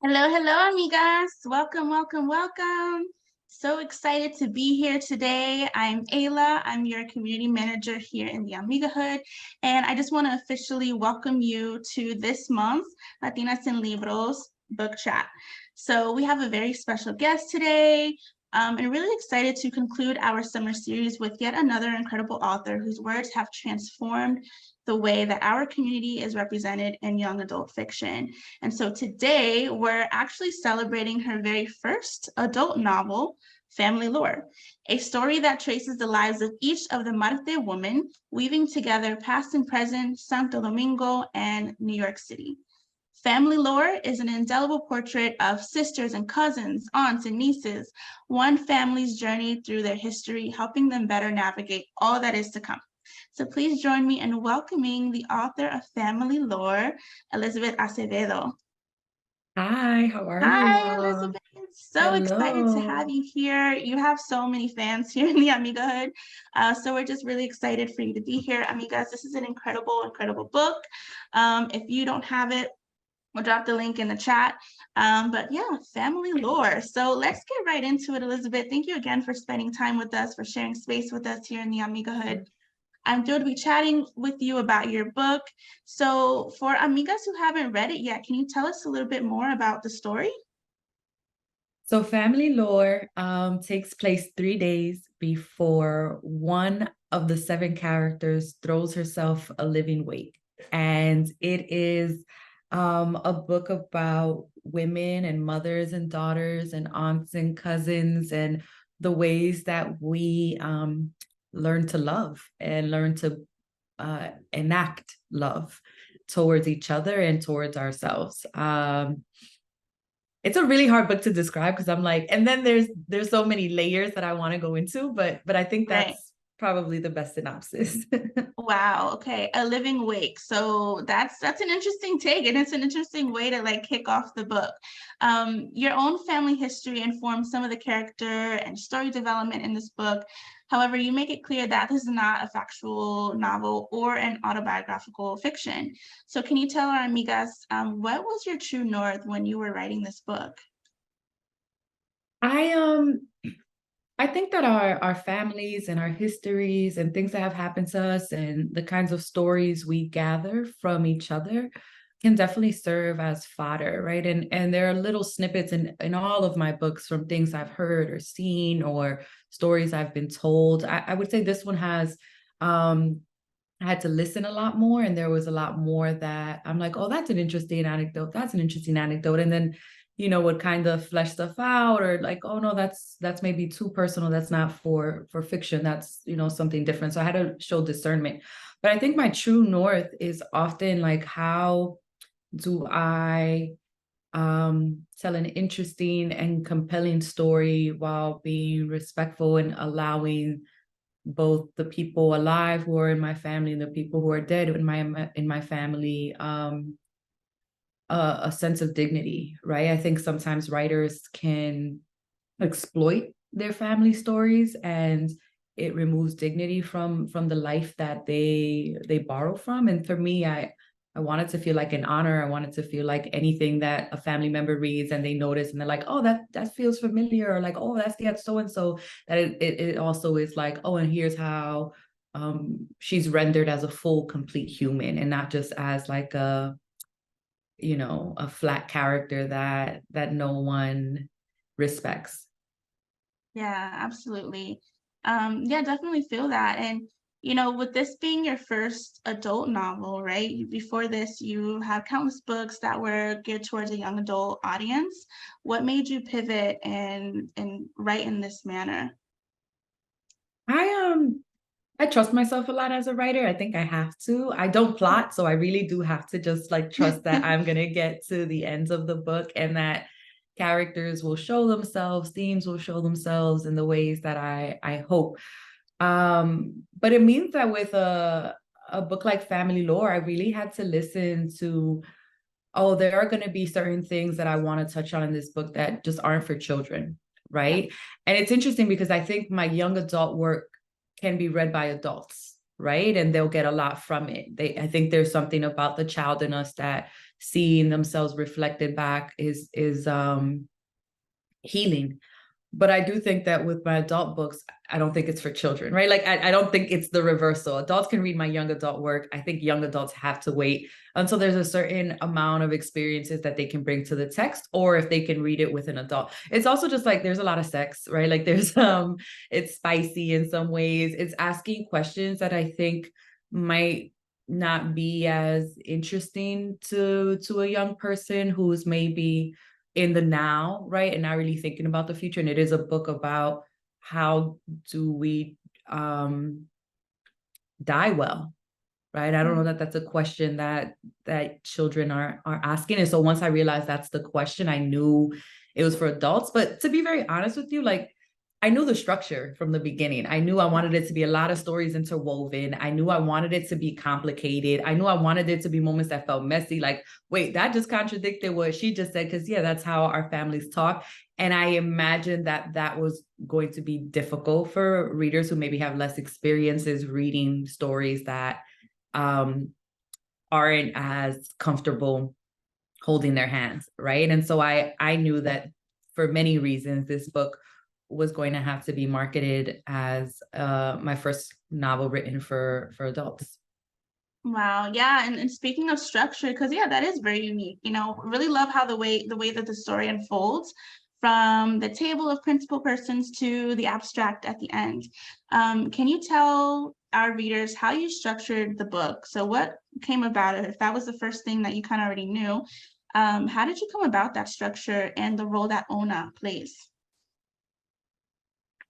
Hello, hello, amigas. Welcome, welcome, welcome. So excited to be here today. I'm Ayla. I'm your community manager here in the Amigahood, and I just want to officially welcome you to this month's Latinas en Libros book chat. So we have a very special guest today. And really excited to conclude our summer series with yet another incredible author whose words have transformed the way that our community is represented in young adult fiction. And so today we're actually celebrating her very first adult novel, Family Lore, a story that traces the lives of each of the Marte women, weaving together past and present, Santo Domingo and New York City. Family Lore is an indelible portrait of sisters and cousins, aunts and nieces, one family's journey through their history, helping them better navigate all that is to come. So please join me in welcoming the author of Family Lore, Elizabeth Acevedo. Hi, how are you? Hi, Elizabeth. So excited to have Hello. you here. You have so many fans here in the Amigahood. So we're just really excited for you to be here. Amigas, this is an incredible, incredible book. If you don't have it, we'll drop the link in the chat. But yeah, Family Lore. So let's get right into it, Elizabeth. Thank you again for spending time with us, for sharing space with us here in the Amigahood. I'm thrilled to be chatting with you about your book. So for amigas who haven't read it yet, can you tell us a little bit more about the story? So Family Lore takes place 3 days before one of the seven characters throws herself a living wake. And it is a book about women and mothers and daughters and aunts and cousins and the ways that we learn to love and learn to enact love towards each other and towards ourselves. It's a really hard book to describe because I'm like, and then there's so many layers that I want to go into, but I think Right. that's probably the best synopsis. Wow. Okay. A living wake. So that's an interesting take, and it's an interesting way to like kick off the book. Your own family history informs some of the character and story development in this book. However, you make it clear that this is not a factual novel or an autobiographical fiction. So can you tell our amigas, what was your true north when you were writing this book? I um I think that our families and our histories and things that have happened to us and the kinds of stories we gather from each other can definitely serve as fodder, right? And there are little snippets in all of my books from things I've heard or seen or stories I've been told. I would say this one has I had to listen a lot more, and there was a lot more that I'm like, oh, that's an interesting anecdote. That's an interesting anecdote. And then, would kind of flesh stuff out or like, oh no, that's maybe too personal. That's not for fiction. That's, something different. So I had to show discernment. But I think my true north is often like, how do I tell an interesting and compelling story while being respectful and allowing both the people alive who are in my family and the people who are dead in my family a sense of dignity, right? I think sometimes writers can exploit their family stories, and it removes dignity from the life that they borrow from. And for me, I want it to feel like an honor. I want it to feel like anything that a family member reads and they notice and they're like, oh, that feels familiar, or like, oh, that's so and so. That it also is like, oh, and here's how she's rendered as a full, complete human, and not just as like a flat character that no one respects. Yeah, absolutely. Yeah, definitely feel that. And, with this being your first adult novel, right? Before this, you have countless books that were geared towards a young adult audience. What made you pivot and write in this manner? I I trust myself a lot as a writer. I think I have to. I don't plot, so I really do have to just like trust that I'm gonna get to the ends of the book and that characters will show themselves, themes will show themselves in the ways that I hope. But it means that with a book like Family Lore, I really had to listen to, oh, there are going to be certain things that I want to touch on in this book that just aren't for children, Yeah, right? And it's interesting because I think my young adult work can be read by adults, right? And they'll get a lot from it. I think there's something about the child in us that seeing themselves reflected back is healing. But I do think that with my adult books, I don't think it's for children, right? Like, I don't think it's the reversal. Adults can read my young adult work. I think young adults have to wait until there's a certain amount of experiences that they can bring to the text, or if they can read it with an adult. It's also just like, there's a lot of sex, right? Like there's, it's spicy in some ways. It's asking questions that I think might not be as interesting to a young person who's maybe in the now, right? And not really thinking about the future. And it is a book about how do we die well, right? I don't know that that's a question that children are asking. And so once I realized that's the question, I knew it was for adults. But to be very honest with you, like, I knew the structure from the beginning. I knew I wanted it to be a lot of stories interwoven. I knew I wanted it to be complicated. I knew I wanted it to be moments that felt messy. Like, wait, that just contradicted what she just said. Because yeah, that's how our families talk. And I imagined that that was going to be difficult for readers who maybe have less experiences reading stories that aren't as comfortable holding their hands, right? And so I knew that for many reasons, this book was going to have to be marketed as my first novel written for adults. Wow, yeah, and speaking of structure, because yeah, that is very unique. Really love how the way that the story unfolds, from the table of principal persons to the abstract at the end. Can you tell our readers how you structured the book? So what came about it? If that was the first thing that you kind of already knew, how did you come about that structure and the role that Ona plays?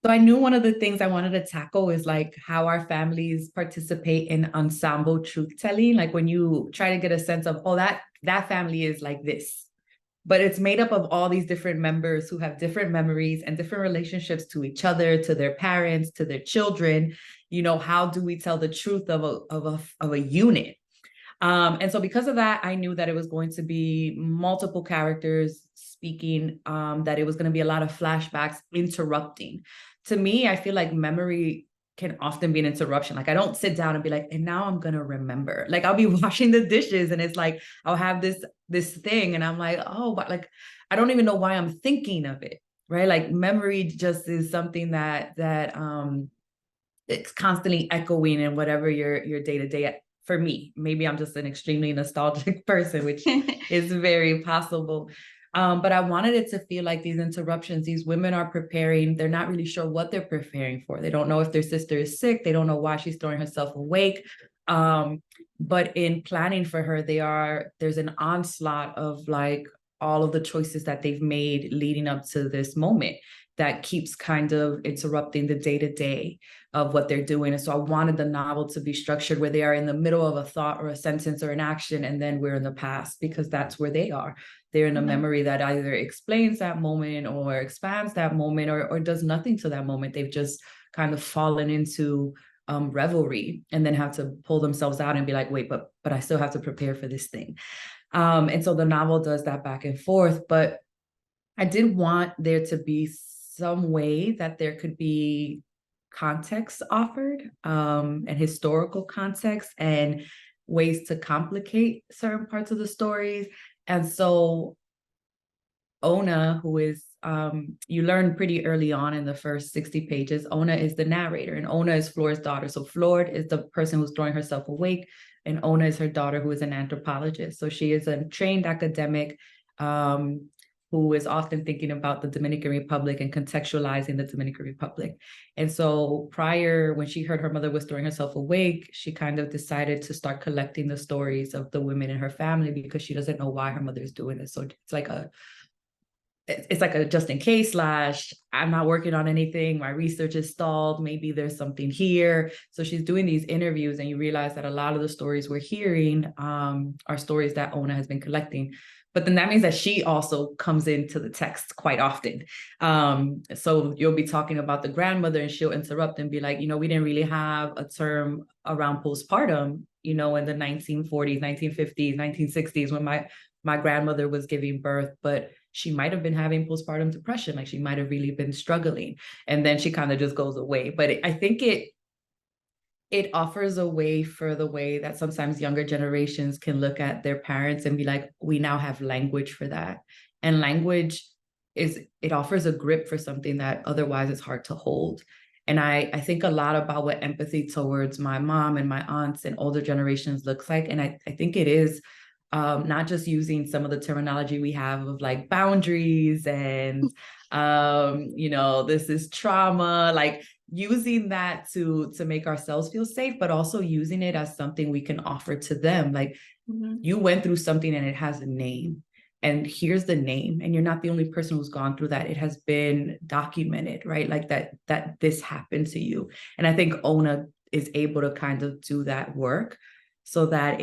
So I knew one of the things I wanted to tackle is like how our families participate in ensemble truth telling. Like when you try to get a sense of, oh, that family is like this, but it's made up of all these different members who have different memories and different relationships to each other, to their parents, to their children. How do we tell the truth of a unit? And so because of that, I knew that it was going to be multiple characters speaking, that it was going to be a lot of flashbacks interrupting. To me, I feel like memory can often be an interruption. Like I don't sit down and be like, and now I'm going to remember. Like I'll be washing the dishes and it's like, I'll have this thing and I'm like, oh, but like, I don't even know why I'm thinking of it. Right. Like memory just is something that it's constantly echoing in whatever your day-to-day. For me, maybe I'm just an extremely nostalgic person, which is very possible. But I wanted it to feel like these interruptions, these women are preparing, they're not really sure what they're preparing for. They don't know if their sister is sick. They don't know why she's throwing herself awake. But in planning for her, there's an onslaught of like all of the choices that they've made leading up to this moment that keeps kind of interrupting the day-to-day of what they're doing. And so I wanted the novel to be structured where they are in the middle of a thought or a sentence or an action, and then we're in the past, because that's where they are. They're in a memory that either explains that moment or expands that moment or does nothing to that moment. They've just kind of fallen into revelry and then have to pull themselves out and be like, wait, but I still have to prepare for this thing. And so the novel does that back and forth, but I did want there to be some way that there could be context offered, and historical context and ways to complicate certain parts of the stories. And so Ona, who is, you learn pretty early on in the first 60 pages, Ona is the narrator and Ona is Flore's daughter. So Flore is the person who's throwing herself awake and Ona is her daughter, who is an anthropologist. So she is a trained academic, who is often thinking about the Dominican Republic and contextualizing the Dominican Republic. And so prior, when she heard her mother was throwing herself awake, she kind of decided to start collecting the stories of the women in her family because she doesn't know why her mother is doing this. So it's like a just in case / I'm not working on anything. My research is stalled. Maybe there's something here. So she's doing these interviews and you realize that a lot of the stories we're hearing are stories that Ona has been collecting. But then that means that she also comes into the text quite often. So you'll be talking about the grandmother and she'll interrupt and be like, we didn't really have a term around postpartum, in the 1940s, 1950s, 1960s when my grandmother was giving birth, but she might have been having postpartum depression. Like she might have really been struggling. And then she kind of just goes away. But I think it offers a way for the way that sometimes younger generations can look at their parents and be like, we now have language for that. And language it offers a grip for something that otherwise is hard to hold. And I think a lot about what empathy towards my mom and my aunts and older generations looks like. And I think it is not just using some of the terminology we have of like boundaries and this is trauma, like using that to make ourselves feel safe, but also using it as something we can offer to them. Like, you went through something and it has a name, and here's the name, and you're not the only person who's gone through that. It has been documented, right? Like that this happened to you. And I think Ona is able to kind of do that work so that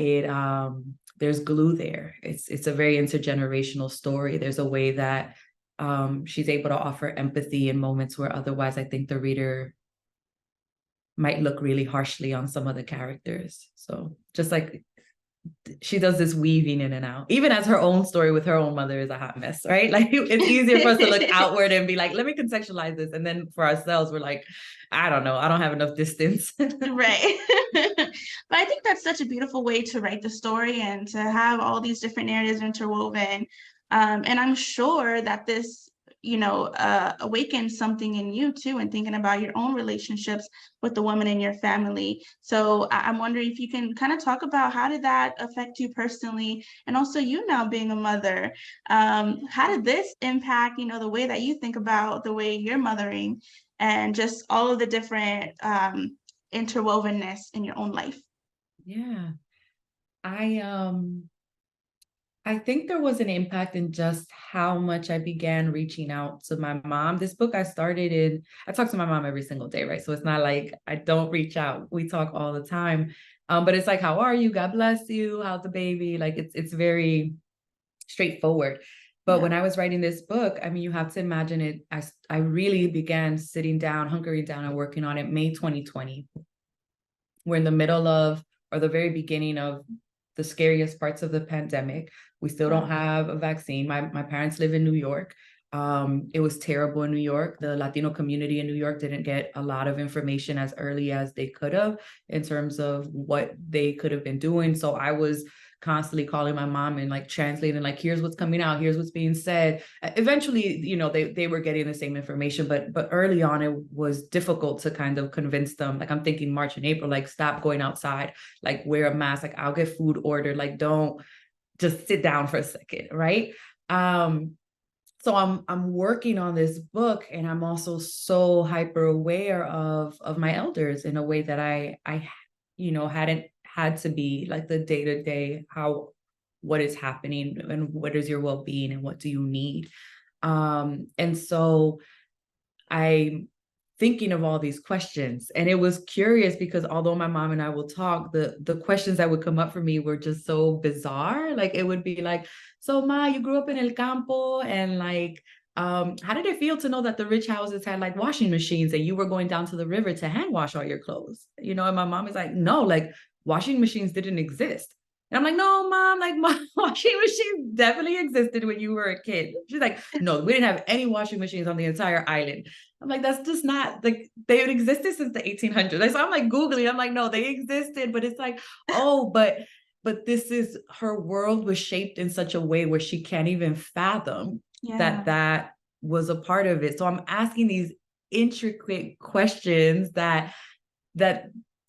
there's glue there. It's a very intergenerational story. There's a way that she's able to offer empathy in moments where otherwise I think the reader might look really harshly on some of the characters. So just like she does this weaving in and out, even as her own story with her own mother is a hot mess, right? Like it's easier for us to look outward and be like, let me contextualize this. And then for ourselves, we're like, I don't know, I don't have enough distance. Right. But I think that's such a beautiful way to write the story and to have all these different narratives interwoven. And I'm sure that this, awakens something in you too, and thinking about your own relationships with the women in your family. So I'm wondering if you can kind of talk about how did that affect you personally, and also you now being a mother. How did this impact, the way that you think about the way you're mothering and just all of the different interwovenness in your own life? Yeah. I think there was an impact in just how much I began reaching out to my mom. This book I talk to my mom every single day, right? So it's not like I don't reach out. We talk all the time. But it's like, how are you? God bless you. How's the baby? Like it's very straightforward. But when I was writing this book, I mean, you have to imagine it. I really began sitting down, hunkering down and working on it May 2020. We're in the middle of, or the very beginning of, the scariest parts of the pandemic. We still don't have a vaccine. My parents live in New York. It was terrible in New York. The Latino community in New York didn't get a lot of information as early as they could have in terms of what they could have been doing. So I was constantly calling my mom and like translating, like, here's what's coming out, here's what's being said. Eventually, they were getting the same information, but early on it was difficult to kind of convince them. Like I'm thinking March and April, like stop going outside, like wear a mask, like I'll get food ordered, like don't just sit down for a second, right? So I'm working on this book, and I'm also so hyper aware of my elders in a way that I hadn't had to be, like the day-to-day, what is happening and what is your well-being and what do you need. And so I'm thinking of all these questions, and it was curious because although my mom and I will talk, the questions that would come up for me were just so bizarre. Like it would be like, so Ma, you grew up in El Campo, and like how did it feel to know that the rich houses had like washing machines and you were going down to the river to hand wash all your clothes? And my mom is like, no, like washing machines didn't exist. And I'm like, no, Mom, like my washing machine definitely existed when you were a kid. She's like, no, we didn't have any washing machines on the entire island. I'm like, that's just not, like, they had existed since the 1800s. So I'm like Googling, I'm like, no, they existed, but it's like, oh, but this is, her world was shaped in such a way where she can't even fathom that was a part of it. So I'm asking these intricate questions that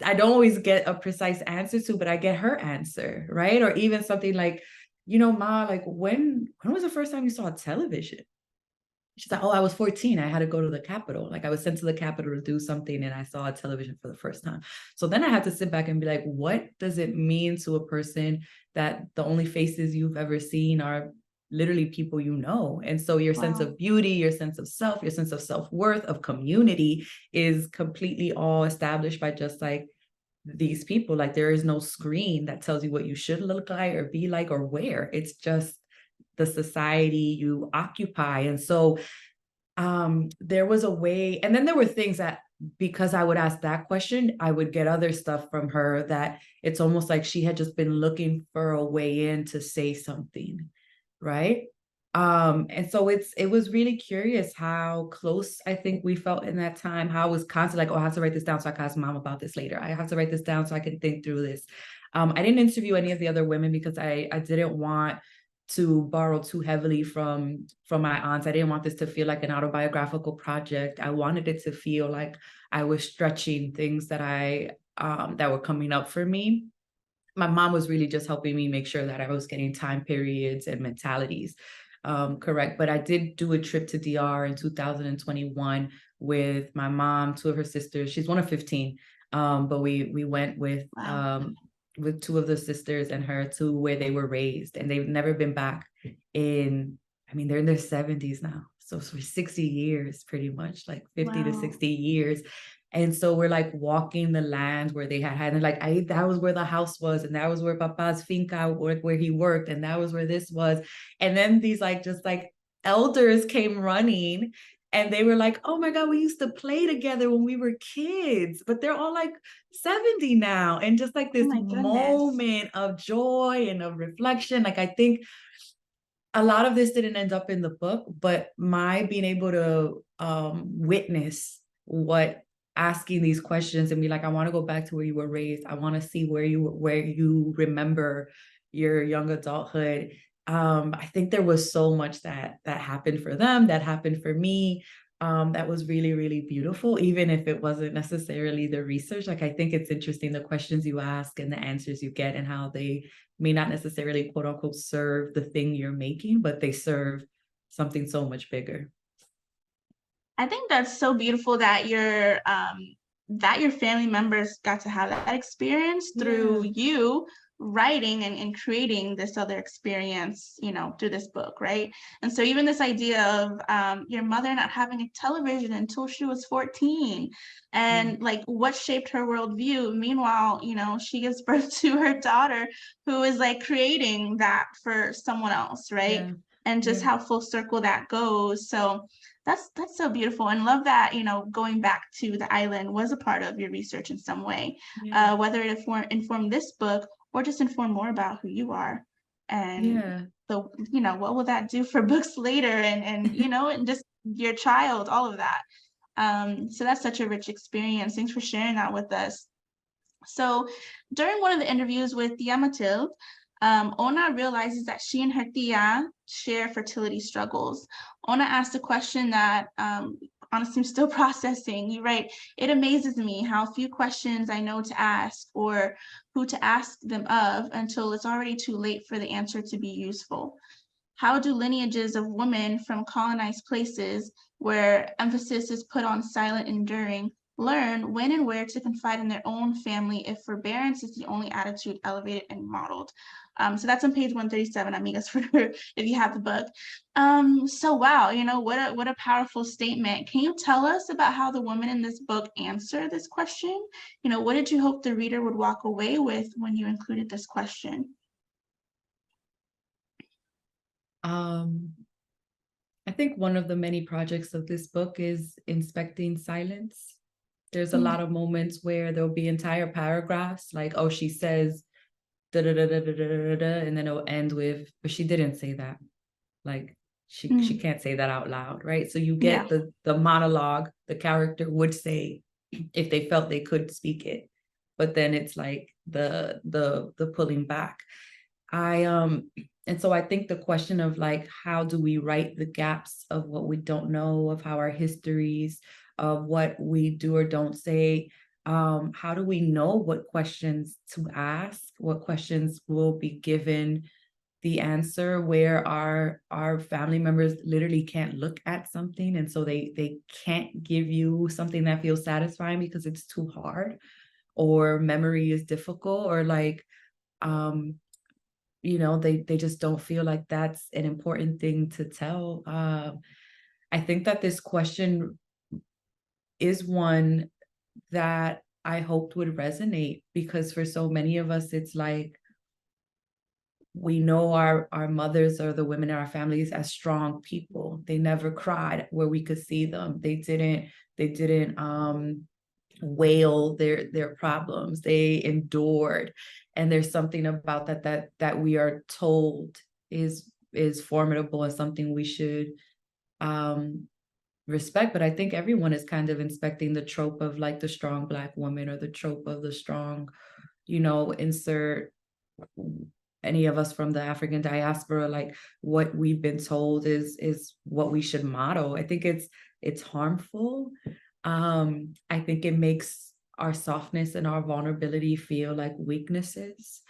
I don't always get a precise answer to, but I get her answer, right? Or even something like, Ma, like when was the first time you saw television? She's like, oh, I was 14. I had to go to the Capitol. Like I was sent to the Capitol to do something, and I saw a television for the first time. So then I had to sit back and be like, what does it mean to a person that the only faces you've ever seen are literally people you know? And so your sense of beauty, your sense of self, your sense of self-worth, of community is completely all established by just like these people. Like there is no screen that tells you what you should look like or be like or wear. It's just the society you occupy. And so there was a way, and then there were things that, because I would ask that question, I would get other stuff from her that it's almost like she had just been looking for a way in to say something, right? And so it was really curious how close I think we felt in that time, how I was constantly like, oh, I have to write this down so I can ask mom about this later. I have to write this down so I can think through this. I didn't interview any of the other women because I didn't want to borrow too heavily from my aunts. I didn't want this to feel like an autobiographical project. I wanted it to feel like I was stretching things that I that were coming up for me. My mom was really just helping me make sure that I was getting time periods and mentalities correct. But I did do a trip to DR in 2021 with my mom, two of her sisters. She's one of 15. But we went Wow. with two of the sisters and her to where they were raised, and they've never been back in, I mean, they're in their 70s now. So for 60 years, pretty much like 50 to Wow. 60 years. And so we're like walking the land where they had, and like that was where the house was, and that was where Papa's finca, where he worked, and that was where this was. And then these like just like elders came running, and they were like, oh my God, we used to play together when we were kids, but they're all like 70 now. And just like Oh this my goodness. moment of joy and of reflection. Like I think a lot of this didn't end up in the book, but my being able to witness what asking these questions and be like, I want to go back to where you were raised. I want to see where you remember your young adulthood. I think there was so much that happened for them, that happened for me. That was really, really beautiful, even if it wasn't necessarily the research. Like I think it's interesting the questions you ask and the answers you get and how they may not necessarily quote unquote serve the thing you're making, but they serve something so much bigger. I think that's so beautiful that your family members got to have that experience through Yeah. you writing and creating this other experience, through this book, right? And so even this idea of your mother not having a television until she was 14 Yeah. and like what shaped her worldview. Meanwhile, she gives birth to her daughter who is like creating that for someone else, right? Yeah. And just Yeah. how full circle that goes. So that's so beautiful, and love that, going back to the island was a part of your research in some way, Yeah. whether it informed this book or just inform more about who you are. And Yeah. so, what will that do for books later, and just your child, all of that. So that's such a rich experience. Thanks for sharing that with us. So during one of the interviews with Tia Matilde, Ona realizes that she and her tia share fertility struggles. Ona asked a question that honestly I'm still processing. You write, it amazes me how few questions I know to ask or who to ask them of until it's already too late for the answer to be useful. How do lineages of women from colonized places, where emphasis is put on silent enduring, learn when and where to confide in their own family if forbearance is the only attitude elevated and modeled? So that's on page 137, amigas, for if you have the book. So wow, what a powerful statement. Can you tell us about how the women in this book answer this question? What did you hope the reader would walk away with when you included this question? Um, I think one of the many projects of this book is inspecting silence. There's a Mm, lot of moments where there'll be entire paragraphs like, oh, she says da da da da da da da da, and then it'll end with, but she didn't say that. Like she mm, can't say that out loud, right? So you yeah. get the monologue the character would say if they felt they could speak it, but then it's like the pulling back. I and so I think the question of like how do we write the gaps of what we don't know, of how our histories, of what we do or don't say, how do we know what questions to ask, what questions will be given the answer, where our family members literally can't look at something, and so they can't give you something that feels satisfying because it's too hard, or memory is difficult, or like um they just don't feel like that's an important thing to tell. I think that this question is one that I hoped would resonate, because for so many of us it's like we know our mothers or the women in our families as strong people. They never cried where we could see them. They didn't wail their problems. They endured. And there's something about that we are told is is formidable and something we should respect. But I think everyone is kind of inspecting the trope of like the strong Black woman, or the trope of the strong, insert any of us from the African diaspora, like what we've been told is what we should model. I think it's harmful. I think it makes our softness and our vulnerability feel like weaknesses.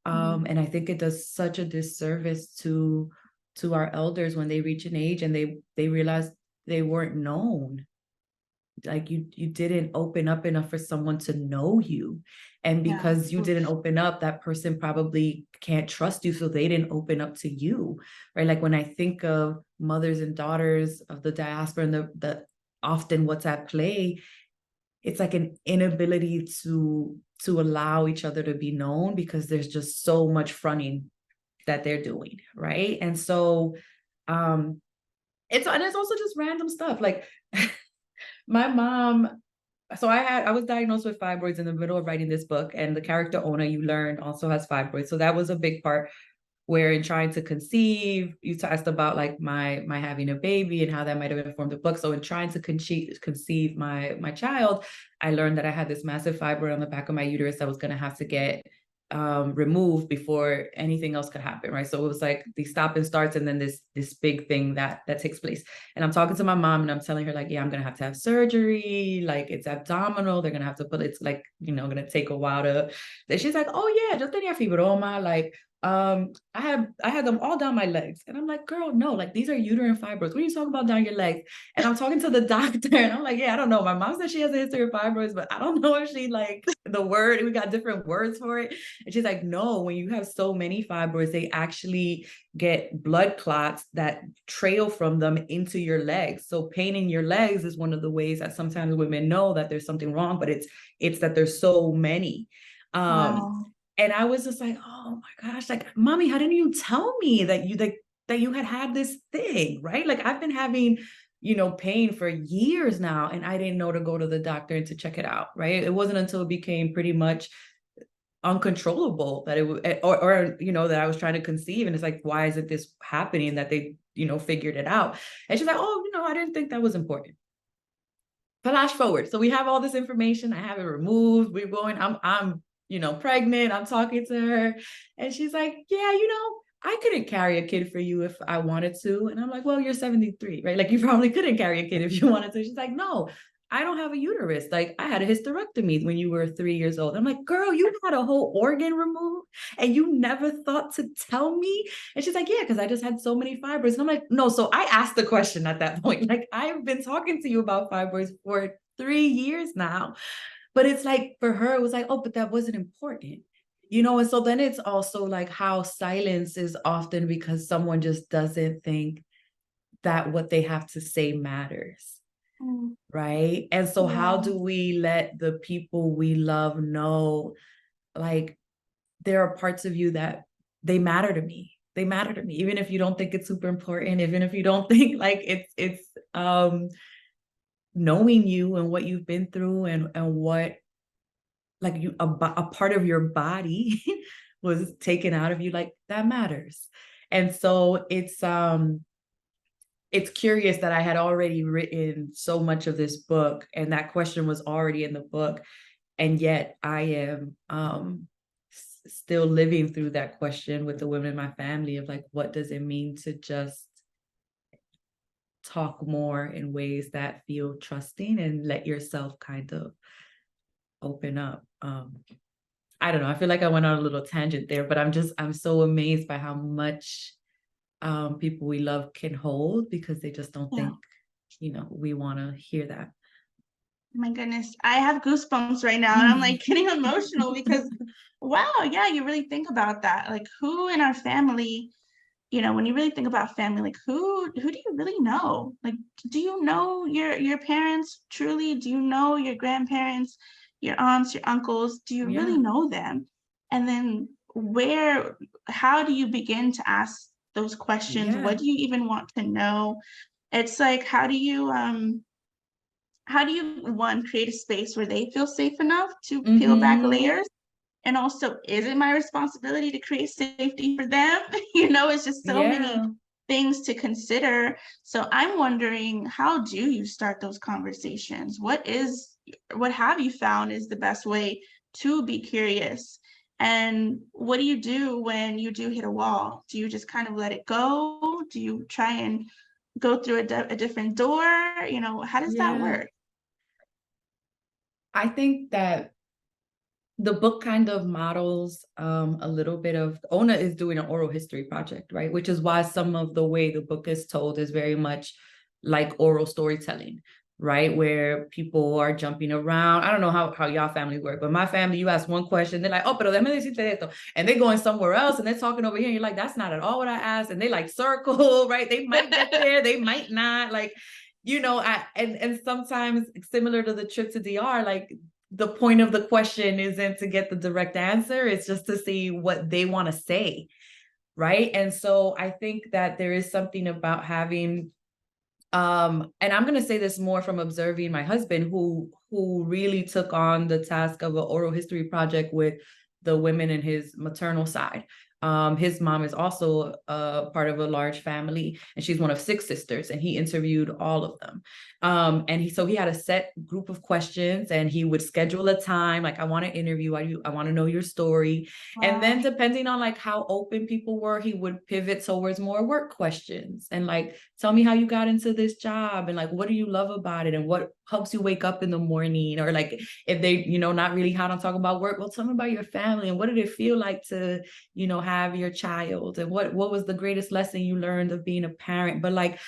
And I think it does such a disservice to our elders when they reach an age and they realize they weren't known. Like you didn't open up enough for someone to know you, and Yeah. because you didn't open up, that person probably can't trust you, so they didn't open up to you, right? Like when I think of mothers and daughters of the diaspora and the often what's at play, it's like an inability to allow each other to be known, because there's just so much fronting that they're doing, right? And so it's also just random stuff like my mom. So I was diagnosed with fibroids in the middle of writing this book, and the character Ona, you learn, also has fibroids. So that was a big part, where in trying to conceive, you asked about like my having a baby and how that might have informed the book. So in trying to conceive my child, I learned that I had this massive fibroid on the back of my uterus that was going to have to get removed before anything else could happen, right? So it was like the stop and starts, and then this big thing that takes place. And I'm talking to my mom, and I'm telling her like, yeah, I'm gonna have to have surgery, like it's abdominal, they're gonna have to put, it's like, gonna take a while to. And she's like, oh yeah, yo tenía fibroma, like I had them all down my legs. And I'm like, girl, no, like these are uterine fibroids. What are you talking about down your legs? And I'm talking to the doctor, and I'm like, yeah, I don't know. My mom said she has a history of fibroids, but I don't know if she like the word, we got different words for it. And she's like, no, when you have so many fibroids, they actually get blood clots that trail from them into your legs. So pain in your legs is one of the ways that sometimes women know that there's something wrong, but it's that there's so many. Wow. And I was just like, oh my gosh, like, mommy, how didn't you tell me that you had this thing, right? Like I've been having, pain for years now, and I didn't know to go to the doctor and to check it out, right? It wasn't until it became pretty much uncontrollable that it would, or that I was trying to conceive, and it's like, why isn't this happening, that they, figured it out. And she's like, oh, I didn't think that was important. Flash forward. So we have all this information. I have it removed. We're going, I'm pregnant. I'm talking to her. And she's like, yeah, I couldn't carry a kid for you if I wanted to. And I'm like, well, you're 73, right? Like you probably couldn't carry a kid if you wanted to. She's like, no, I don't have a uterus. Like I had a hysterectomy when you were 3 years old. I'm like, girl, you had a whole organ removed and you never thought to tell me? And she's like, yeah, because I just had so many fibroids. And I'm like, no. So I asked the question at that point. Like I've been talking to you about fibroids for 3 years now. But it's like, for her, it was like, oh, but that wasn't important. And so then it's also like how silence is often because someone just doesn't think that what they have to say matters. Right. And so how do we let the people we love know, like, there are parts of you that they matter to me. They matter to me, even if you don't think it's super important, even if you don't think like it's knowing you and what you've been through and what, like, a part of your body was taken out of you, like that matters. And so it's curious that I had already written so much of this book, and that question was already in the book, and yet I am still living through that question with the women in my family of like, what does it mean to just talk more in ways that feel trusting and let yourself kind of open up. I don't know, I feel like I went on a little tangent there, but I'm so amazed by how much people we love can hold, because they just don't think, we want to hear that. My goodness, I have goosebumps right now, and I'm like getting emotional because, wow, yeah, you really think about that. Like, who in our family, when you really think about family, like who do you really know? Like, do you know your parents truly? Do you know your grandparents, your aunts, your uncles? Do you really know them? And then how do you begin to ask those questions? What do you even want to know? It's like, how do you one, create a space where they feel safe enough to peel back layers? And also, is it my responsibility to create safety for them? It's just so many Yeah. things to consider. So I'm wondering, how do you start those conversations? What have you found is the best way to be curious? And what do you do when you do hit a wall? Do you just kind of let it go? Do you try and go through a different door? How does that Yeah. work? I think that the book kind of models a little bit of Ona is doing an oral history project, right? Which is why some of the way the book is told is very much like oral storytelling, right? Where people are jumping around. I don't know how y'all family work, but my family, you ask one question, they're like, oh, pero déjame decirte esto. And they're going somewhere else and they're talking over here. And you're like, that's not at all what I asked. And they like circle, right? They might get there, they might not. Like, and sometimes similar to the trip to DR, like the point of the question isn't to get the direct answer, it's just to see what they want to say, right? And so I think that there is something about having and I'm going to say this more from observing my husband who really took on the task of an oral history project with the women in his maternal side. His mom is also part of a large family, and she's one of 6 sisters, and he interviewed all of them. So he had a set group of questions, and he would schedule a time, like, I want to interview you, I want to know your story. And Wow. then depending on like how open people were, he would pivot towards more work questions and like, tell me how you got into this job, and like, what do you love about it, and what helps you wake up in the morning? Or like, if they, not really hot on talking about work, well, tell me about your family, and what did it feel like to, have your child, and what was the greatest lesson you learned of being a parent. But like,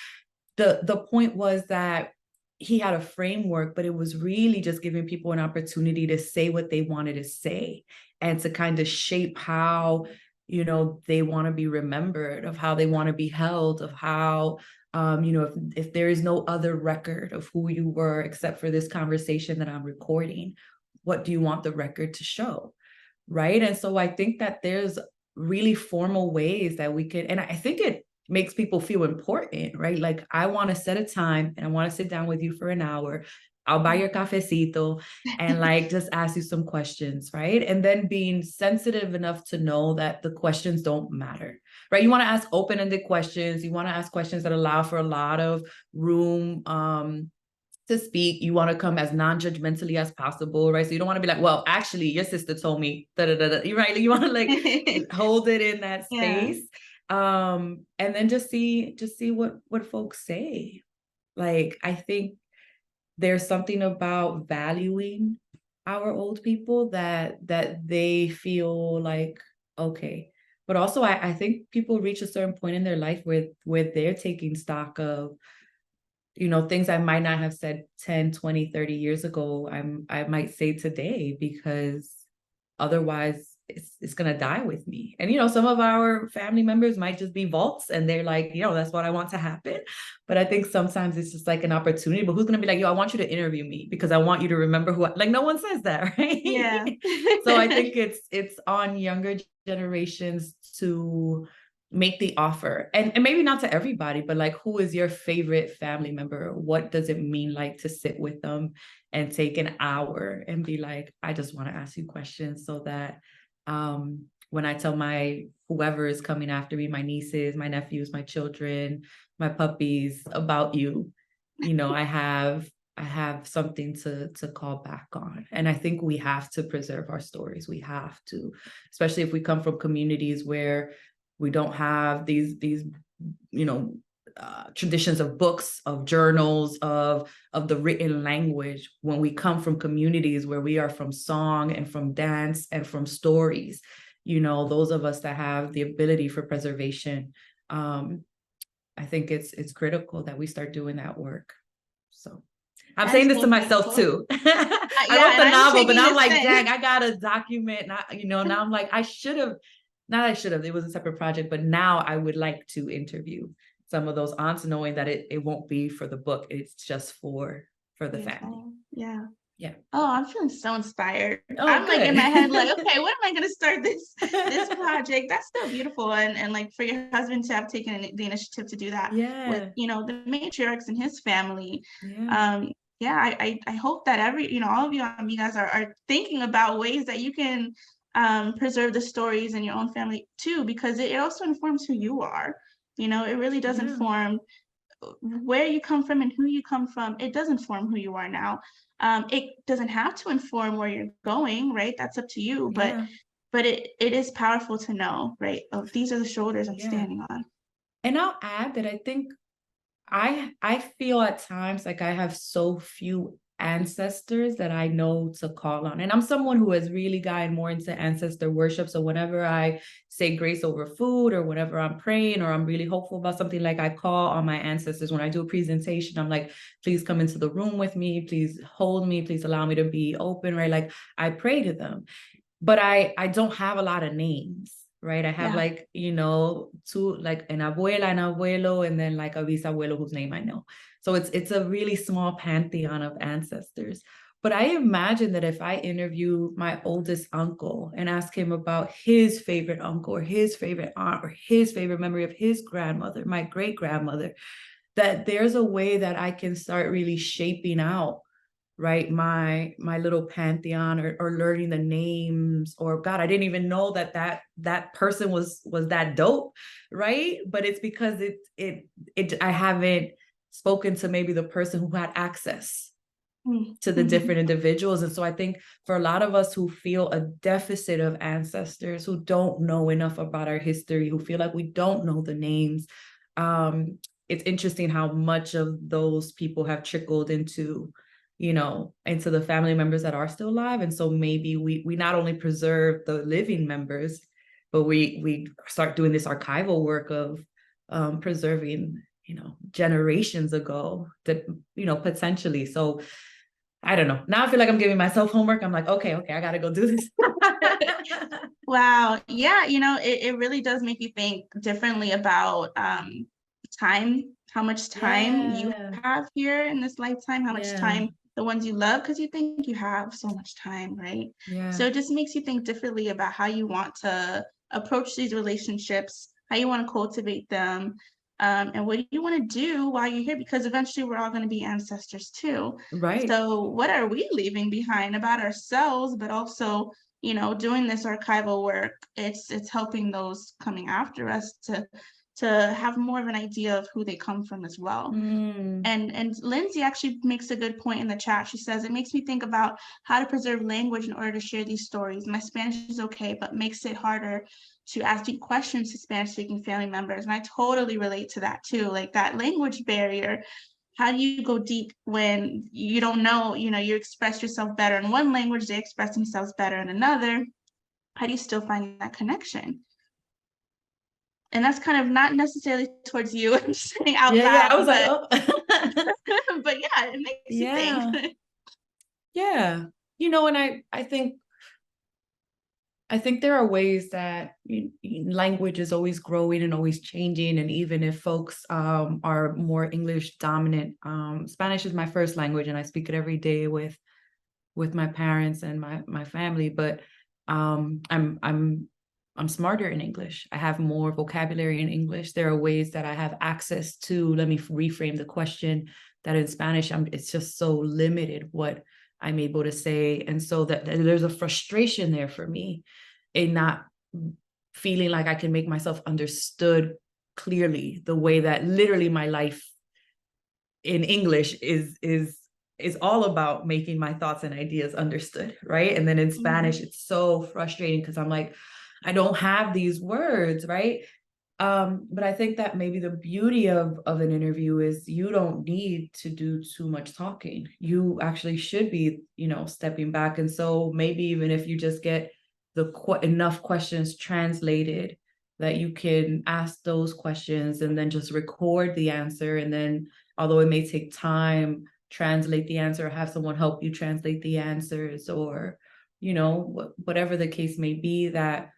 the point was that he had a framework, but it was really just giving people an opportunity to say what they wanted to say and to kind of shape how, they want to be remembered, of how they want to be held, of how, if there is no other record of who you were except for this conversation that I'm recording, what do you want the record to show? Right. And so I think that there's really formal ways that we could, and I think it makes people feel important, right? Like, I want to set a time and I want to sit down with you for an hour. I'll buy your cafecito and like just ask you some questions, right? And then being sensitive enough to know that the questions don't matter, right? You want to ask open-ended questions. You want to ask questions that allow for a lot of room to speak. You want to come as non-judgmentally as possible, right? So you don't want to be like, well, actually, your sister told me, da da da da. You right? You want to like hold it in that Yeah. space, and then just see what folks say. Like, I think there's something about valuing our old people that they feel like, okay. But also, I think people reach a certain point in their life where they're taking stock of, things I might not have said 10, 20, 30 years ago, I might say today, because otherwise it's going to die with me. And, some of our family members might just be vaults and they're like, that's what I want to happen. But I think sometimes it's just like an opportunity, but who's going to be like, yo, I want you to interview me because I want you to remember like, no one says that, right? Yeah. So I think it's on younger generations to make the offer, and maybe not to everybody, but like, who is your favorite family member? What does it mean like to sit with them and take an hour and be like, I just want to ask you questions so that when I tell my whoever is coming after me, my nieces, my nephews, my children, my puppies, about you, I have something to call back on. And I think we have to preserve our stories. We have to, especially if we come from communities where we don't have these traditions of books, of journals, of the written language. When we come from communities where we are from song and from dance and from stories, those of us that have the ability for preservation, I think it's critical that we start doing that work. So I'm saying this So to myself beautiful. too. I Yeah, wrote and the I'm novel, but taking now I'm this like, in. dang, I gotta document. Now I'm like, I should have. Not I should have. It was a separate project, but now I would like to interview some of those aunts, knowing that it won't be for the book. It's just for the family. Yeah. Yeah. Oh, I'm feeling so inspired. Oh, I'm like in good. my head, like, okay, when am I gonna start this project? That's so beautiful. And like for your husband to have taken the initiative to do that with, Yeah. the matriarchs in his family. Yeah. Yeah, I hope that all of you amigas are thinking about ways that you can preserve the stories in your own family too, because it also informs who you are. You know, it really does Yeah. inform where you come from and who you come from. It does inform who you are now. It doesn't have to inform where you're going, right? That's up to you. Yeah. But it is powerful to know, right? Oh, these are the shoulders I'm Yeah. standing on. And I'll add that I think I feel at times like I have so few ancestors that I know to call on. And I'm someone who has really gotten more into ancestor worship. So whenever I say grace over food or whenever I'm praying or I'm really hopeful about something, like I call on my ancestors. When I do a presentation, I'm like, please come into the room with me, please hold me, please allow me to be open, right? Like I pray to them. But I don't have a lot of names, right? I have Yeah. like, two, like an abuela, an abuelo, and then like a bisabuelo whose name I know. So it's a really small pantheon of ancestors. But I imagine that if I interview my oldest uncle and ask him about his favorite uncle or his favorite aunt or his favorite memory of his grandmother, my great grandmother, that there's a way that I can start really shaping out, right, my little pantheon, or learning the names, or God, I didn't even know that person was that dope, right? But it's because it I haven't spoken to maybe the person who had access to the Mm-hmm. different individuals. And so I think for a lot of us who feel a deficit of ancestors, who don't know enough about our history, who feel like we don't know the names, it's interesting how much of those people have trickled into into the family members that are still alive. And so maybe we not only preserve the living members, but we start doing this archival work of preserving generations ago, that potentially. So I don't know. Now I feel like I'm giving myself homework. I'm like, okay, I gotta go do this. Wow. Yeah, it really does make you think differently about time, how much time you Yeah, have here in this lifetime, how much yeah, time the ones you love, because you think you have so much time, right? yeah, So it just makes you think differently about how you want to approach these relationships, how you want to cultivate them, and what you want to do while you're here, because eventually we're all going to be ancestors too. right. So what are we leaving behind about ourselves, but also doing this archival work, it's helping those coming after us to have more of an idea of who they come from as well. Mm, And Lindsay actually makes a good point in the chat. She says, it makes me think about how to preserve language in order to share these stories. My Spanish is okay, but makes it harder to ask deep questions to Spanish speaking family members. And I totally relate to that too. Like that language barrier. How do you go deep when you don't know, you express yourself better in one language, they express themselves better in another? How do you still find that connection? And that's kind of not necessarily towards you, I'm just saying out yeah, I was loud, like, but oh. but yeah, it makes you Yeah, think. yeah. And I think there are ways that language is always growing and always changing. And even if folks are more English dominant, Spanish is my first language, and I speak it every day with my parents and my family. But I'm smarter in English. I have more vocabulary in English. There are ways that I have access to. Let me reframe the question. That in Spanish, it's just so limited what I'm able to say. And so that there's a frustration there for me in not feeling like I can make myself understood clearly, the way that literally my life in English is all about making my thoughts and ideas understood, right? And then in Mhm. Spanish, it's so frustrating because I'm like, I don't have these words, right? But I think that maybe the beauty of an interview is you don't need to do too much talking. You actually should be, stepping back. And so maybe even if you just get enough questions translated, that you can ask those questions and then just record the answer. And then, although it may take time, translate the answer, have someone help you translate the answers, or, whatever the case may be, that,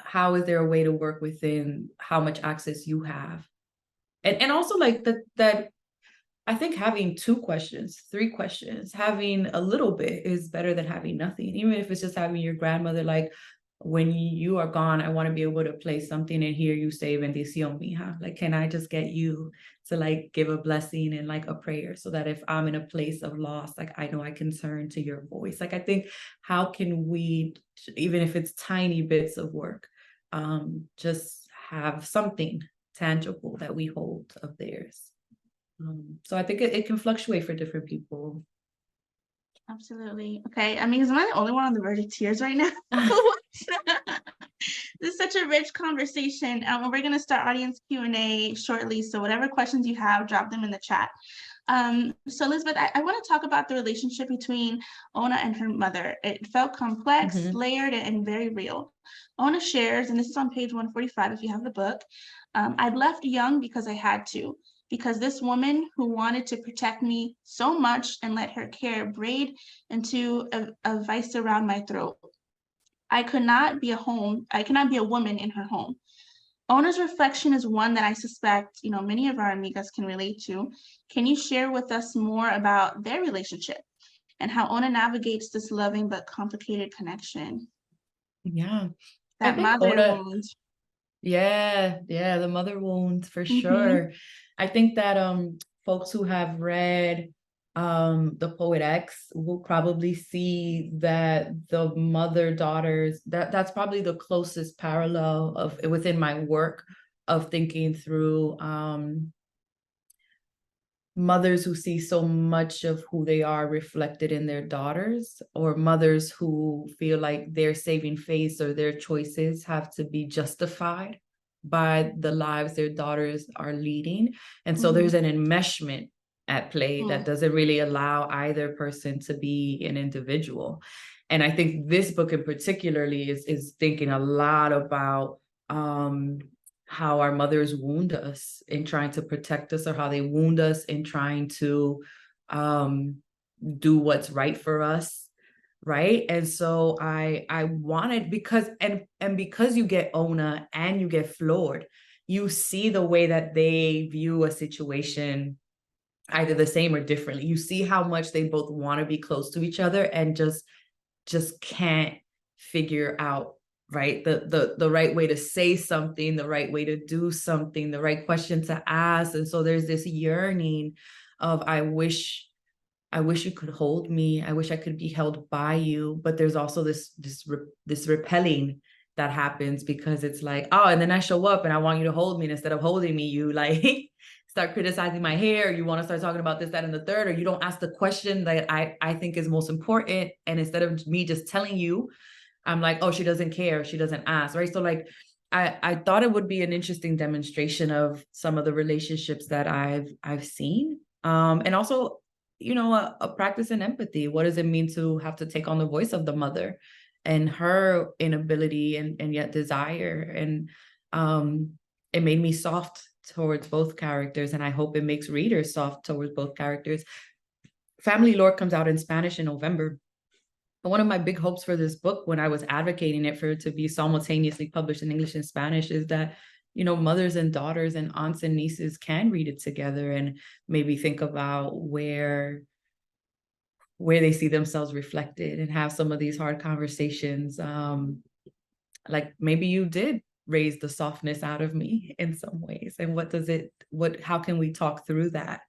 how is there a way to work within how much access you have? And also like that I think having 2 questions, 3 questions, having a little bit is better than having nothing. Even if it's just having your grandmother like, when you are gone, I want to be able to play something and hear you say bendición, mija. Like, can I just get you to like give a blessing and like a prayer so that if I'm in a place of loss, like I know I can turn to your voice. Like, I think how can we, even if it's tiny bits of work, just have something tangible that we hold of theirs. So I think it can fluctuate for different people. Absolutely. Okay. I mean, am I the only one on the verge of tears right now? This is such a rich conversation. We're going to start audience Q&A shortly. So whatever questions you have, drop them in the chat. So Elizabeth, I want to talk about the relationship between Ona and her mother. It felt complex, layered, and very real. Ona shares, and this is on page 145 if you have the book, I'd left young because I had to, because this woman who wanted to protect me so much and let her care braid into a vice around my throat. I cannot be a woman in her home. Ona's reflection is one that I suspect, many of our amigas can relate to. Can you share with us more about their relationship and how Ona navigates this loving but complicated connection? Yeah. I That think mother Ona, wound. yeah, the mother wound for sure. I think that folks who have read the Poet X will probably see that the mother daughters, that's probably the closest parallel of within my work of thinking through mothers who see so much of who they are reflected in their daughters, or mothers who feel like their saving face or their choices have to be justified by the lives their daughters are leading. And so there's an enmeshment at play that doesn't really allow either person to be an individual. And I think this book in particularly is thinking a lot about how our mothers wound us in trying to protect us, or how they wound us in trying to do what's right for us, right? And so I wanted, because because you get Ona and you get Flor, you see the way that they view a situation either the same or differently. You see how much they both want to be close to each other and just can't figure out, right, the right way to say something, the right way to do something, the right question to ask. And so there's this yearning of, I wish you could hold me, I wish I could be held by you. But there's also this repelling that happens, because it's like, oh, and then I show up and I want you to hold me, and instead of holding me, you like start criticizing my hair, you want to start talking about this, that, and the third, or you don't ask the question that I think is most important. And instead of me just telling you, I'm like, oh, she doesn't care, she doesn't ask, right? So like, I thought it would be an interesting demonstration of some of the relationships that I've seen, and also, a practice in empathy. What does it mean to have to take on the voice of the mother and her inability and yet desire? And it made me soft towards both characters, and I hope it makes readers soft towards both characters. Family Lore comes out in Spanish in November. One of my big hopes for this book, when I was advocating it for it to be simultaneously published in English and Spanish, is that mothers and daughters and aunts and nieces can read it together and maybe think about where they see themselves reflected, and have some of these hard conversations. Like, maybe you did raise the softness out of me in some ways, and how can we talk through that?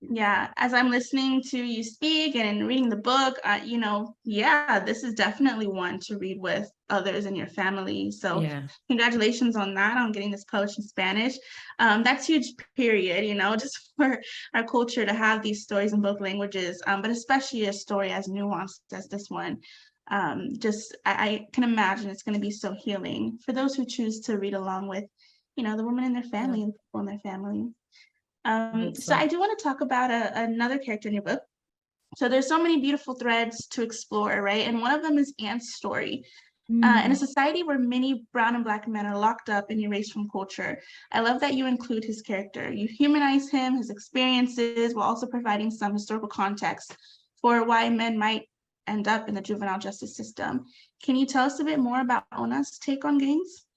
Yeah, as I'm listening to you speak and reading the book, this is definitely one to read with others in your family. So congratulations on that, on getting this published in Spanish. That's huge, period, just for our culture to have these stories in both languages, but especially a story as nuanced as this one. I can imagine it's going to be so healing for those who choose to read along with, the women in their family and people in their family. So I do want to talk about another character in your book. So there's so many beautiful threads to explore, right? And one of them is Ant's story. In a society where many brown and black men are locked up and erased from culture, I love that you include his character. You humanize him, his experiences, while also providing some historical context for why men might end up in the juvenile justice system. Can you tell us a bit more about Ona's take on gangs?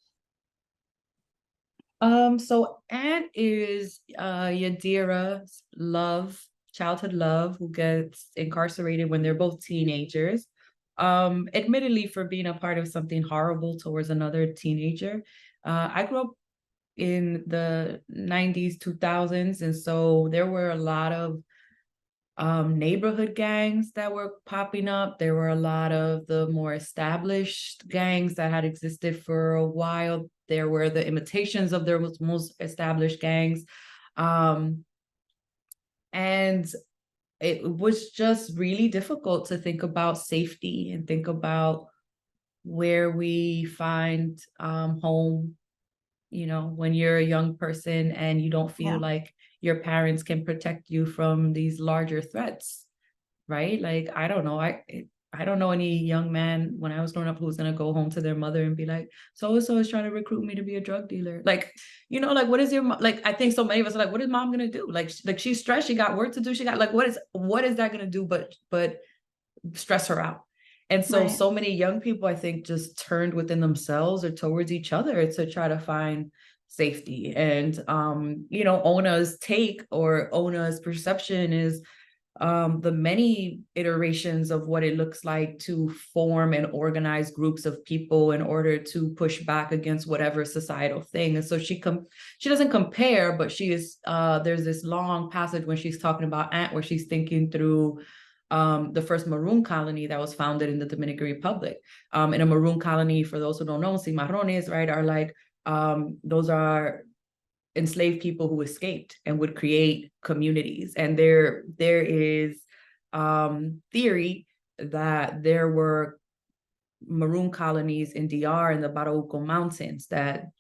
So Ant is Yadira's love childhood love who gets incarcerated when they're both teenagers, admittedly for being a part of something horrible towards another teenager. I grew up in the 90s, 2000s, and so there were a lot of neighborhood gangs that were popping up. There were a lot of the more established gangs that had existed for a while. There were the imitations of their most established gangs. And it was just really difficult to think about safety and think about where we find home, you know, when you're a young person and you don't feel like your parents can protect you from these larger threats, right? Like, I don't know. I don't know any young man when I was growing up who was going to go home to their mother and be like, so-and-so is trying to recruit me to be a drug dealer. Like, you know, like, what is your, like, I think so many of us are like, what is mom going to do? Like she's stressed. She got work to do. She got like, what is that going to do? But stress her out. And so, so many young people, I think, just turned within themselves or towards each other to try to find safety. And, you know, Ona's take or Ona's perception is the many iterations of what it looks like to form and organize groups of people in order to push back against whatever societal thing. And so she doesn't compare, but she is there's this long passage when she's talking about Ant where she's thinking through the first maroon colony that was founded in the Dominican Republic. In a maroon colony, for those who don't know, cimarrones, right, are like those are enslaved people who escaped and would create communities. And there is theory that there were maroon colonies in DR in the Barauco Mountains, that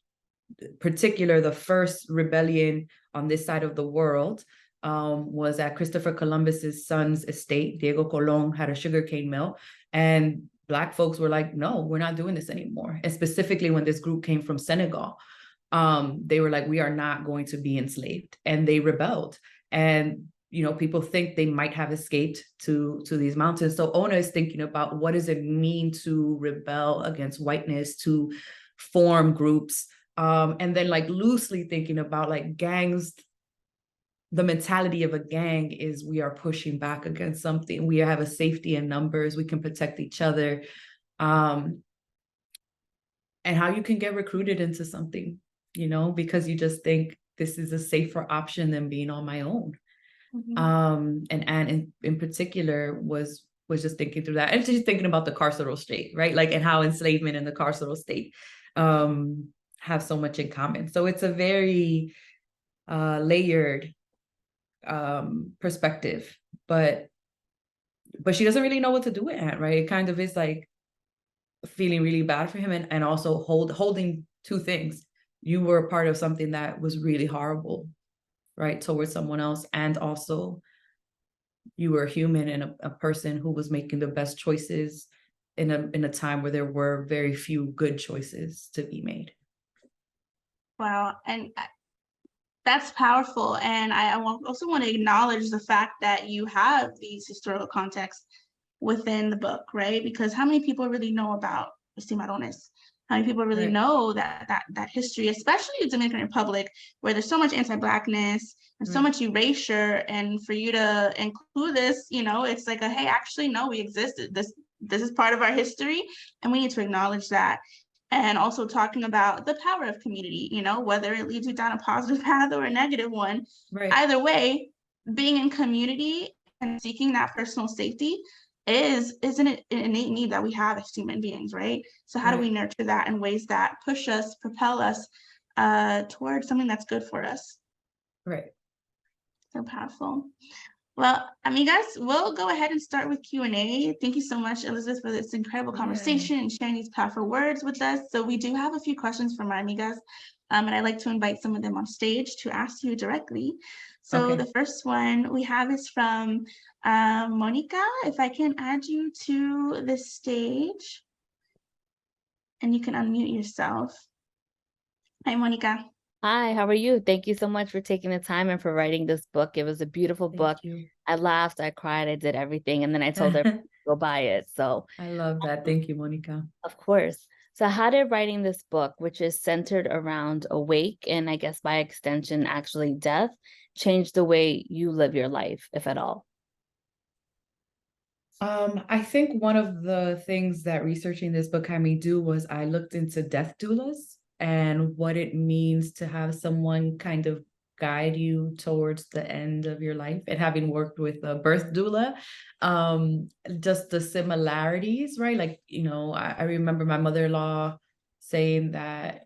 particular the first rebellion on this side of the world was at Christopher Columbus's son's estate. Diego Colon had a sugarcane mill, and Black folks were like, no, we're not doing this anymore. And specifically when this group came from Senegal, they were like, we are not going to be enslaved, and they rebelled. And you know, people think they might have escaped to these mountains. So Ona is thinking about what does it mean to rebel against whiteness, to form groups, and then like loosely thinking about like gangs. The mentality of a gang is we are pushing back against something. We have a safety in numbers. We can protect each other. And how you can get recruited into something, you know, because you just think this is a safer option than being on my own. And Anne in particular was just thinking through that. And she's thinking about the carceral state, right? Like, and how enslavement and the carceral state have so much in common. So it's a very layered perspective, but she doesn't really know what to do with Ant, right? It kind of is like feeling really bad for him, and also holding two things. You were a part of something that was really horrible, right, towards someone else, and also you were a human and a person who was making the best choices in a time where there were very few good choices to be made. Wow. And that's powerful. And I also want to acknowledge the fact that you have these historical contexts within the book, right? Because how many people really know about los cimarrones? How many people really know that history, especially in the Dominican Republic, where there's so much anti-Blackness and so much erasure? And for you to include this, you know, it's like hey, actually, no, we existed. This is part of our history, and we need to acknowledge that. And also talking about the power of community, you know, whether it leads you down a positive path or a negative one. Either way, being in community and seeking that personal safety isn't it an innate need that we have as human beings, right? So how do we nurture that in ways that push us, propel us towards something that's good for us? Right. So powerful. Well, amigas, we'll go ahead and start with Q&A. Thank you so much, Elizabeth, for this incredible conversation and sharing these powerful words with us. So we do have a few questions from our amigas, and I'd like to invite some of them on stage to ask you directly. So the first one we have is from Monica. If I can add you to the stage, and you can unmute yourself. Hi, Monica. Hi, how are you? Thank you so much for taking the time and for writing this book. It was a beautiful book. I laughed, I cried, I did everything. And then I told her to go buy it. So I love that. Thank you, Monica. Of course. So how did writing this book, which is centered around awake and I guess by extension, actually death, change the way you live your life, if at all? I think one of the things that researching this book had me do was I looked into death doulas and what it means to have someone kind of guide you towards the end of your life. And having worked with a birth doula, just the similarities, right? Like, I remember my mother-in-law saying that,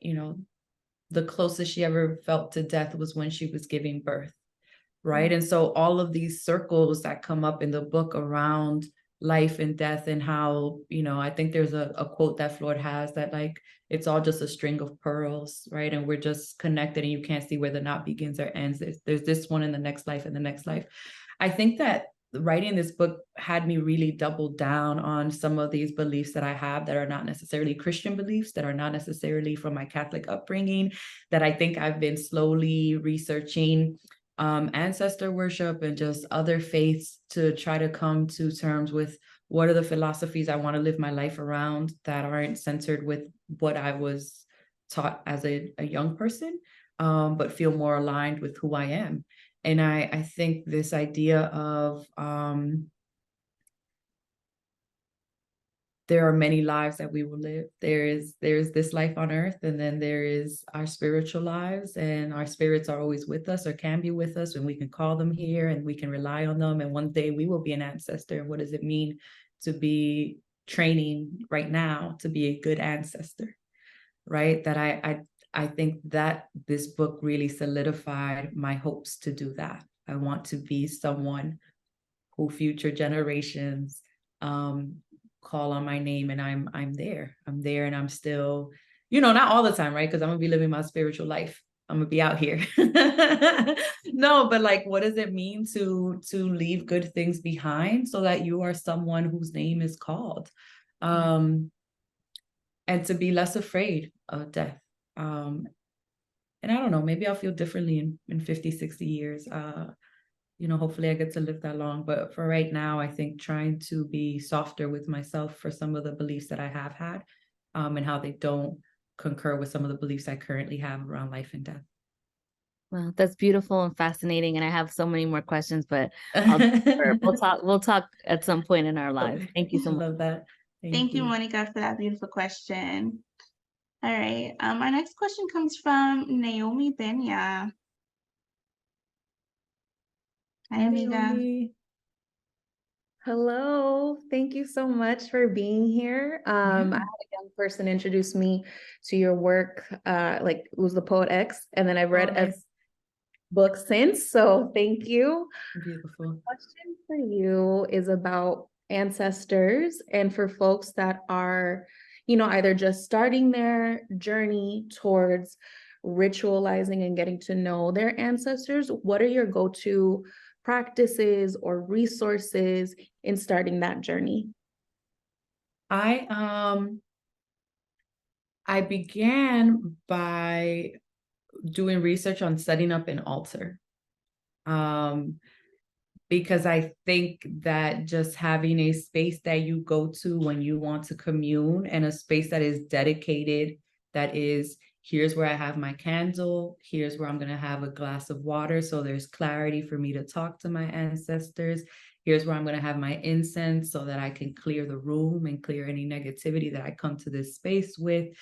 the closest she ever felt to death was when she was giving birth, right? And so all of these circles that come up in the book around life and death, and how, I think there's a quote that Floyd has that, like, it's all just a string of pearls, right? And we're just connected and you can't see where the knot begins or ends. There's this one in the next life and the next life. I think that writing this book had me really double down on some of these beliefs that I have that are not necessarily Christian beliefs, that are not necessarily from my Catholic upbringing, that I think I've been slowly researching, ancestor worship and just other faiths, to try to come to terms with what are the philosophies I want to live my life around that aren't centered with what I was taught as a young person, but feel more aligned with who I am. And I think this idea of there are many lives that we will live. There's this life on earth, and then there is our spiritual lives, and our spirits are always with us or can be with us, and we can call them here and we can rely on them. And one day we will be an ancestor. And what does it mean to be training right now to be a good ancestor, right? That I think that this book really solidified my hopes to do that. I want to be someone who future generations call on my name, and I'm there. I'm there, and I'm still, not all the time, right? Because I'm gonna be living my spiritual life. I'm gonna be out here. No, but like, what does it mean to leave good things behind so that you are someone whose name is called? And to be less afraid of death. And I don't know, maybe I'll feel differently in 50, 60 years. Hopefully I get to live that long. But for right now, I think trying to be softer with myself for some of the beliefs that I have had, and how they don't concur with some of the beliefs I currently have around life and death. Well, that's beautiful and fascinating. And I have so many more questions, but we'll talk at some point in our lives. Thank you so I much. love that. Thank you, Monica, for that beautiful question. All right. Our next question comes from Naomi Benya. Hi, amiga. Naomi. Hello, thank you so much for being here. I had a young person introduce me to your work, like it was the Poet X, and then I've read a book since, so thank you. Beautiful. Question for you is about ancestors, and for folks that are, either just starting their journey towards ritualizing and getting to know their ancestors. What are your go-to practices or resources in starting that journey? I began by doing research on setting up an altar. Because I think that just having a space that you go to when you want to commune, and a space that is dedicated, that is, here's where I have my candle, here's where I'm going to have a glass of water, so there's clarity for me to talk to my ancestors. Here's where I'm going to have my incense so that I can clear the room and clear any negativity that I come to this space with.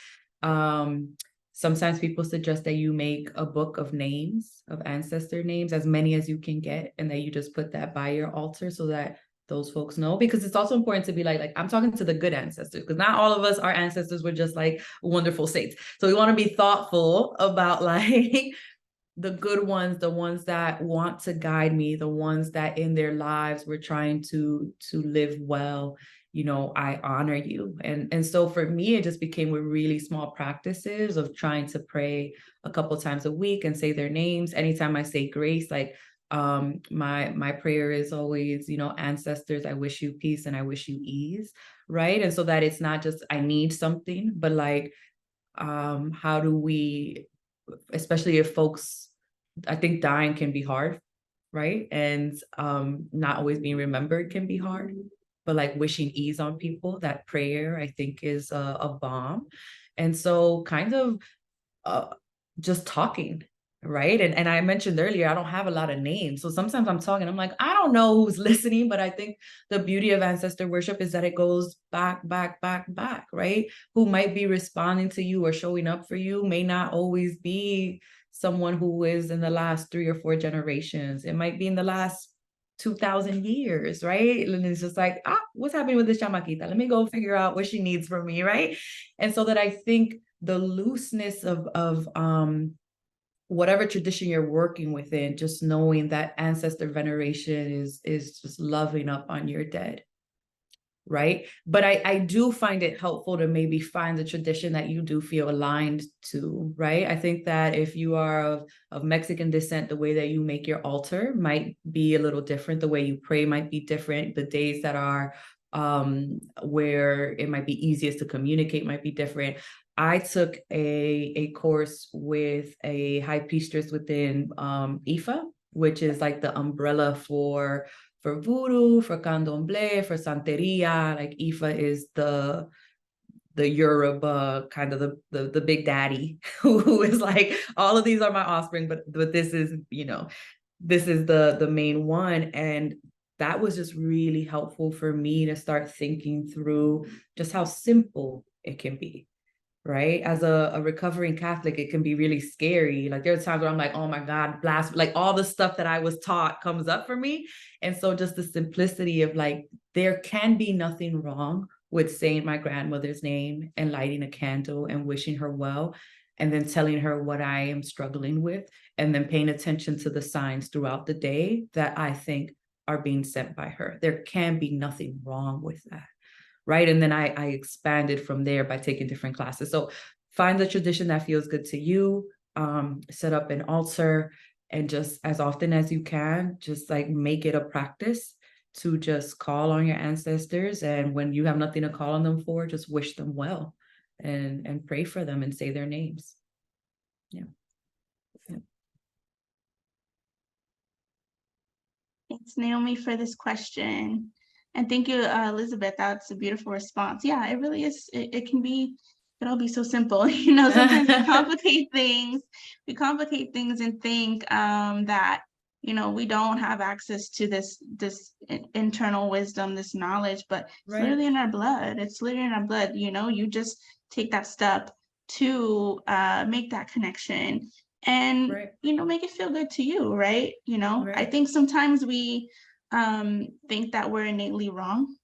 Sometimes people suggest that you make a book of names, of ancestor names, as many as you can get, and that you just put that by your altar so that those folks know. Because it's also important to be like I'm talking to the good ancestors, because not all of us, our ancestors were just like wonderful saints. So we want to be thoughtful about like the good ones, the ones that want to guide me, the ones that in their lives were trying to live well. I honor you. And so for me, it just became with really small practices of trying to pray a couple times a week and say their names. Anytime I say grace, like my prayer is always, ancestors, I wish you peace and I wish you ease, right? And so that it's not just I need something, but like how do we, especially if folks, I think dying can be hard, right? And not always being remembered can be hard. but like wishing ease on people, that prayer, I think, is a balm. And so kind of just talking, right? And I mentioned earlier, I don't have a lot of names. So sometimes I'm talking, I'm like, I don't know who's listening, but I think the beauty of ancestor worship is that it goes back, right? Who might be responding to you or showing up for you may not always be someone who is in the last 3 or 4 generations. It might be in the last 2,000 years, right? And it's just like, what's happening with this chamaquita? Let me go figure out what she needs from me, right? And so that I think the looseness of whatever tradition you're working within, just knowing that ancestor veneration is just loving up on your dead, right? But I do find it helpful to maybe find the tradition that you do feel aligned to, right? I think that if you are of Mexican descent, the way that you make your altar might be a little different. The way you pray might be different. The days that are where it might be easiest to communicate might be different. I took a course with a high priestess within Ifa, which is like the umbrella for voodoo, for candomblé, for santeria. Like Ifa is the Yoruba kind of the big daddy who is like, all of these are my offspring, but this is, this is the main one. And that was just really helpful for me to start thinking through just how simple it can be, right? As a recovering Catholic, it can be really scary. Like there are times where I'm like, oh my God, like all the stuff that I was taught comes up for me. And so just the simplicity of like, there can be nothing wrong with saying my grandmother's name and lighting a candle and wishing her well, and then telling her what I am struggling with, and then paying attention to the signs throughout the day that I think are being sent by her. There can be nothing wrong with that. Right. And then I expanded from there by taking different classes. So find the tradition that feels good to you, set up an altar, and just as often as you can, just like make it a practice to just call on your ancestors. And when you have nothing to call on them for, just wish them well and pray for them and say their names. Yeah. Thanks, Naomi, for this question. And thank you, Elizabeth. That's a beautiful response. Yeah, it really is. It can all be so simple. Sometimes we complicate things. We complicate things and think that, we don't have access to this internal wisdom, this knowledge, but it's literally in our blood. It's literally in our blood. You just take that step to make that connection. And, make it feel good to you, right? I think sometimes we think that we're innately wrong,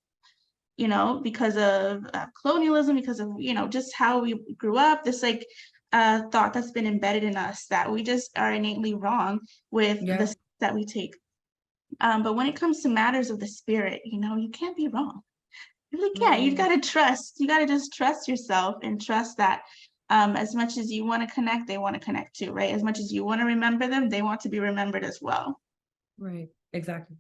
because of colonialism, because of, just how we grew up, this like thought that's been embedded in us that we just are innately wrong with the steps that we take. But when it comes to matters of the spirit, you can't be wrong. You really can't. You've got to trust. You got to just trust yourself and trust that as much as you want to connect, they want to connect too, right? As much as you want to remember them, they want to be remembered as well. Right. Exactly.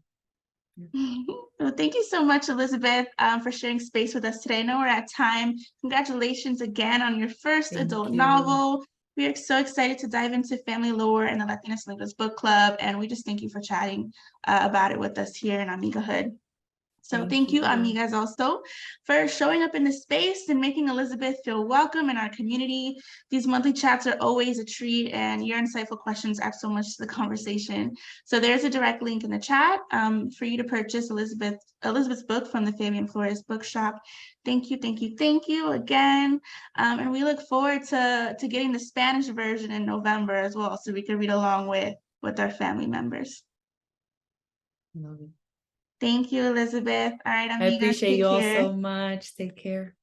Well, thank you so much, Elizabeth, for sharing space with us today. I know we're at time. Congratulations again on your first adult novel. We are so excited to dive into family lore and the Latinas Linguas Book Club, and we just thank you for chatting about it with us here in Amigahood. So thank you, amigas, also for showing up in this space and making Elizabeth feel welcome in our community. These monthly chats are always a treat, and your insightful questions add so much to the conversation. So there's a direct link in the chat for you to purchase Elizabeth's book from the Fabian Flores Bookshop. Thank you again. And we look forward to getting the Spanish version in November as well, so we can read along with our family members. Love it. Thank you, Elizabeth. All right, amigas, I appreciate you all care. so much. Take care.